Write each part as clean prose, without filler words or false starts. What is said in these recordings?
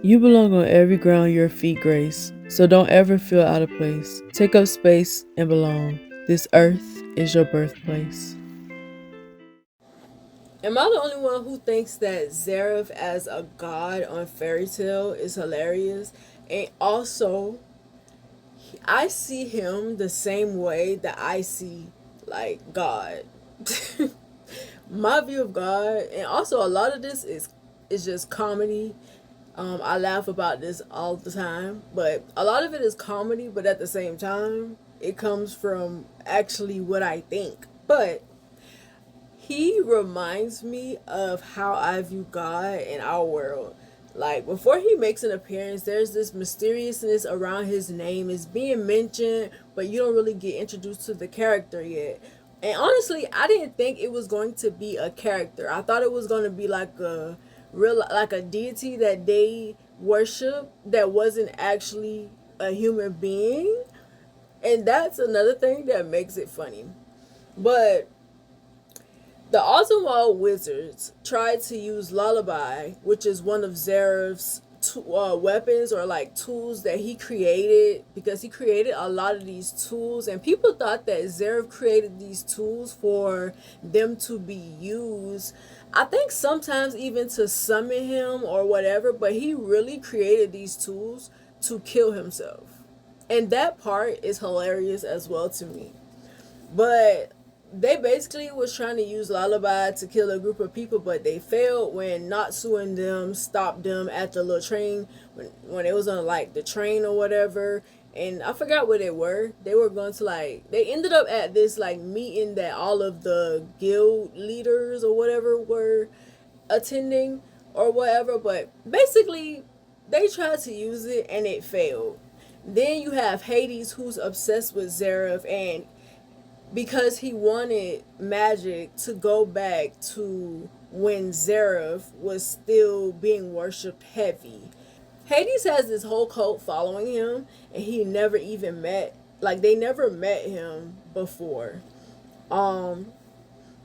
You belong on every ground your feet grace, so don't ever feel out of place. Take up space and belong. This earth is your birthplace. Am I the only one who thinks that Zareth as a god on Fairy Tale is hilarious? And also, I see him the same way that I see like God. My view of God, and also a lot of this is just comedy. I laugh about this all the time, but a lot of it is comedy. But at the same time, it comes from actually what I think. But he reminds me of how I view God in our world. Like before he makes an appearance, there's this mysteriousness around his name. It's being mentioned, but you don't really get introduced to the character yet. And honestly, I didn't think it was going to be a character. I thought it was going to be like a real, like a deity that they worship that wasn't actually a human being. And that's another thing that makes it funny. But the Ottawa Wizards tried to use Lullaby, which is one of Zareth's weapons or like tools that he created, because he created a lot of these tools, and people thought that Zareth created these tools for them to be used. I think sometimes even to summon him or whatever, but he really created these tools to kill himself. And that part is hilarious as well to me. But they basically was trying to use Lullaby to kill a group of people, but they failed when Natsu and them stopped them at the little train when it was on like the train or whatever. And I forgot where they were. They were going to like they ended up at this like meeting that all of the guild leaders or whatever were attending or whatever. But basically, they tried to use it and it failed. Then you have Hades, who's obsessed with Zareth, and because he wanted magic to go back to when Zareth was still being worshipped heavy. Hades has this whole cult following him, and he never even met, like, they never met him before. Um,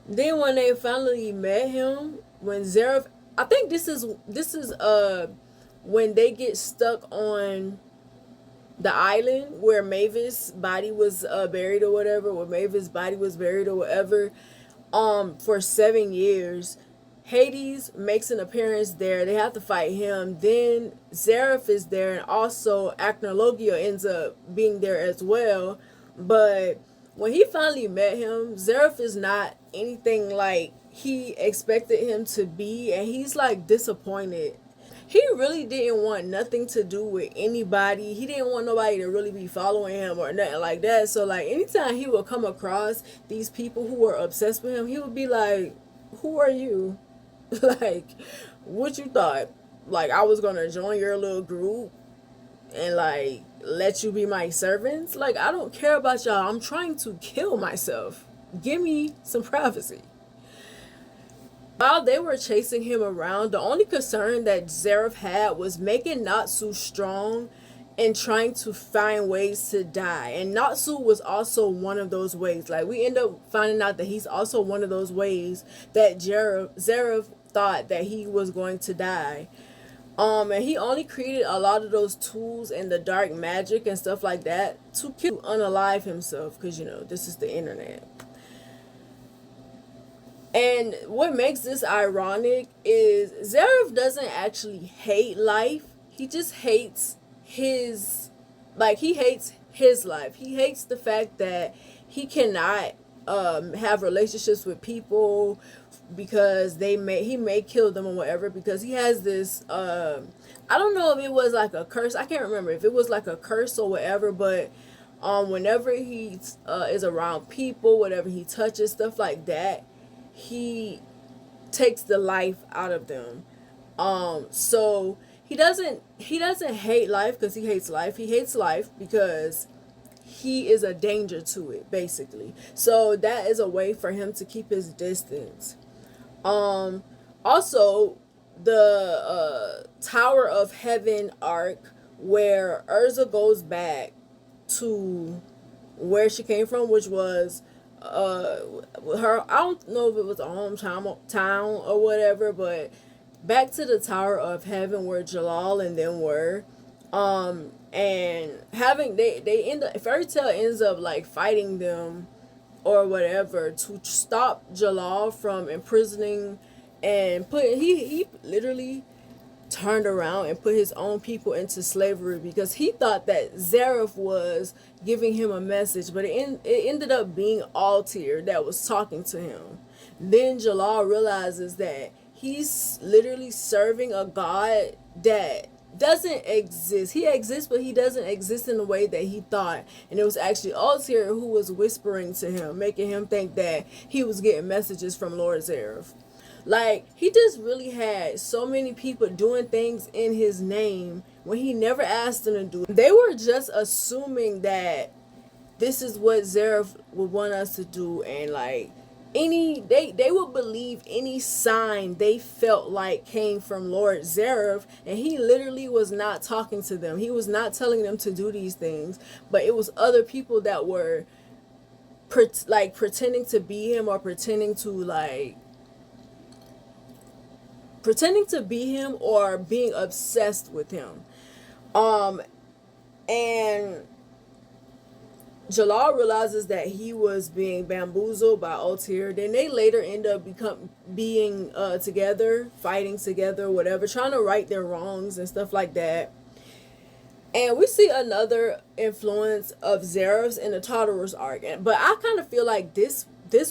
then when they finally met him, when Zareth, I think this is when they get stuck on the island where Mavis' body was buried or whatever, where Mavis' body was buried or whatever, for 7 years. Hades makes an appearance there. They have to fight him. Then Zareth is there, and also Acnologia ends up being there as well. But when he finally met him, Zareth is not anything like he expected him to be, and he's like disappointed. He really didn't want nothing to do with anybody. He didn't want nobody to really be following him or nothing like that. So like anytime he would come across these people who were obsessed with him, he would be like, "Who are you?" Like, what you thought? Like I was gonna join your little group and like let you be my servants? Like I don't care about y'all. I'm trying to kill myself. Give me some privacy. While they were chasing him around, the only concern that Zareth had was making Natsu strong and trying to find ways to die. And Natsu was also one of those ways. Like we end up finding out that he's also one of those ways that Zareth thought that he was going to die. And he only created a lot of those tools and the dark magic and stuff like that to kill, unalive himself, because you know this is the internet. And what makes this ironic is Zareth doesn't actually hate life. He just hates his, like, he hates his life. He hates the fact that he cannot have relationships with people because he may kill them or whatever, because he has this I don't know if it was like a curse. I can't remember if it was like a curse or whatever, but whenever he is around people, whatever he touches, stuff like that, he takes the life out of them. So he doesn't hate life because he hates life. He hates life because he is a danger to it, basically. So that is a way for him to keep his distance. Um, Also, the Tower of Heaven arc, where Urza goes back to where she came from, which was uh her, I don't know if it was a hometown town or whatever, but back to the Tower of Heaven where Jalal and them were. And having they end up, Fairy Tail ends up like fighting them or whatever to stop Jalal from imprisoning and put he literally turned around and put his own people into slavery because he thought that Zareth was giving him a message, but it ended up being Altair that was talking to him. Then Jalal realizes that he's literally serving a god that doesn't exist. He exists, but he doesn't exist in the way that he thought. And it was actually Altair who was whispering to him, making him think that he was getting messages from Lord Zareth. Like, he just really had so many people doing things in his name when he never asked them to do it. They were just assuming that this is what Zareth would want us to do, and like they would believe any sign they felt like came from Lord Zareth, and he literally was not talking to them. He was not telling them to do these things, but it was other people that were pretending to be him, or pretending to be him, or being obsessed with him. And Jalal realizes that he was being bamboozled by Altair. Then they later end up being together, fighting together, whatever, trying to right their wrongs and stuff like that. And we see another influence of Zareth's in the Tartarus arc. But I kind of feel like this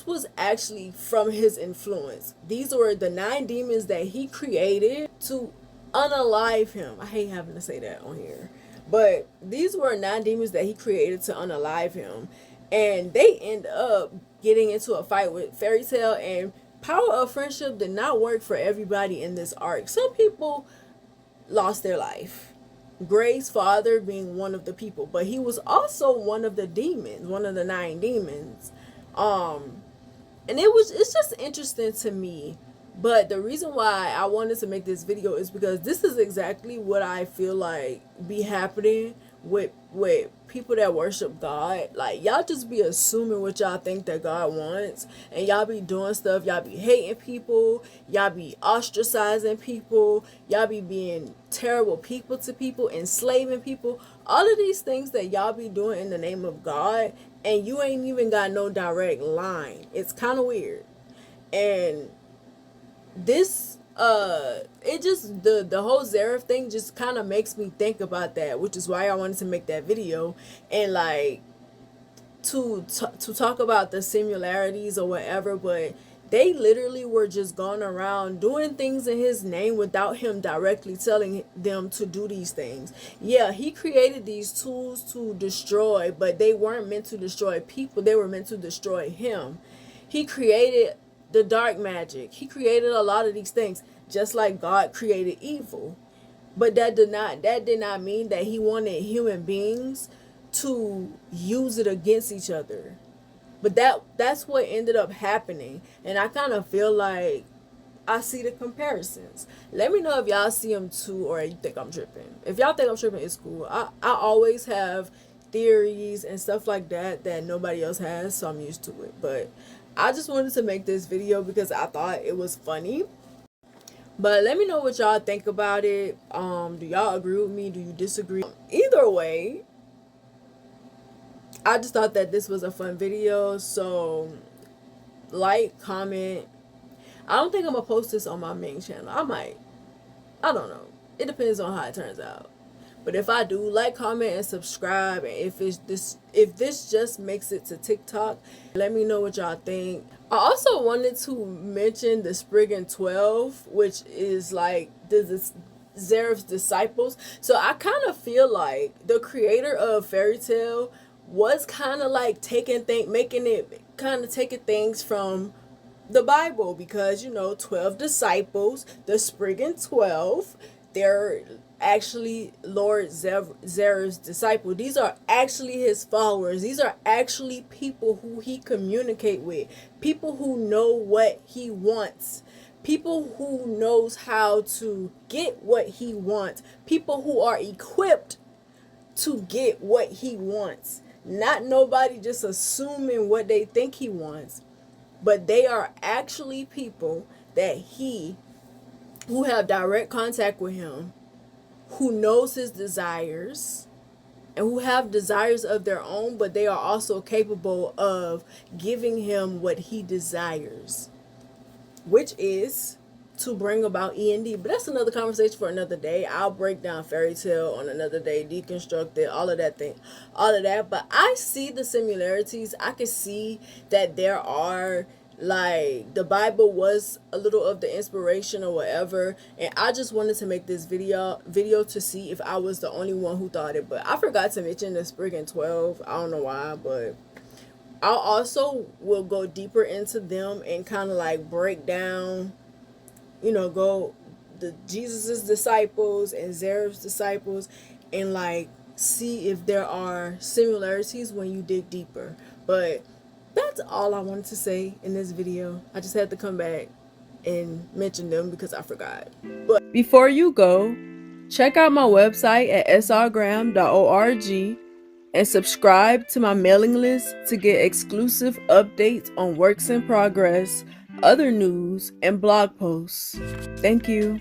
was actually from his influence. These were the 9 demons that he created to unalive him. I hate having to say that on here. But these were 9 demons that he created to unalive him. And they end up getting into a fight with Fairy Tail. And Power of Friendship did not work for everybody in this arc. Some people lost their life. Gray's father being one of the people. But he was also one of the demons. One of the 9 demons. And it's just interesting to me. But the reason why I wanted to make this video is because this is exactly what I feel like be happening with people that worship God. Like, y'all just be assuming what y'all think that God wants, and y'all be doing stuff. Y'all be hating people, y'all be ostracizing people, y'all be being terrible people to people, enslaving people, all of these things that y'all be doing in the name of God, and you ain't even got no direct line. It's kind of weird. And this it just the whole Zareth thing just kind of makes me think about that, which is why I wanted to make that video, and like to talk about the similarities or whatever. But they literally were just going around doing things in his name without him directly telling them to do these things. Yeah, he created these tools to destroy, but they weren't meant to destroy people. They were meant to destroy him. He created the dark magic. He created a lot of these things, just like God created evil. But that did not mean that he wanted human beings to use it against each other. But that's what ended up happening. And I kind of feel like I see the comparisons. Let me know if y'all see them too, or you think I'm tripping. If y'all think I'm tripping, it's cool. I always have theories and stuff like that nobody else has, so I'm used to it. But I just wanted to make this video because I thought it was funny. But let me know what y'all think about it. Do y'all agree with me? Do you disagree? Either way, I just thought that this was a fun video. So like, comment. I don't think I'm gonna post this on my main channel. I might. I don't know. It depends on how it turns out. But if I do, like, comment, and subscribe. And if this just makes it to TikTok, let me know what y'all think. I also wanted to mention the Spriggan 12, which is like the Zareth's disciples. So I kind of feel like the creator of Fairy Tail was kind of like taking things from the Bible, because 12 disciples, the Spriggan 12, they're actually Lord Zareth's disciple. These are actually his followers. These are actually people who he communicate with, people who know what he wants, people who knows how to get what he wants, people who are equipped to get what he wants. Not nobody just assuming what they think he wants, but they are actually people that he who have direct contact with him, who knows his desires, and who have desires of their own, but they are also capable of giving him what he desires, which is to bring about END. But that's another conversation for another day. I'll break down Fairy Tail on another day, deconstruct it, all of that thing, all of that. But I see the similarities. I can see that there are, like, the Bible was a little of the inspiration or whatever, and I just wanted to make this video to see if I was the only one who thought it. But I forgot to mention the Spriggan 12. I don't know why, but I also will go deeper into them and kind of like break down, go the Jesus's disciples and Zerah's disciples, and like see if there are similarities when you dig deeper. But that's all I wanted to say in this video. I just had to come back and mention them because I forgot. But before you go, check out my website at srgram.org and subscribe to my mailing list to get exclusive updates on works in progress, other news, and blog posts. Thank you.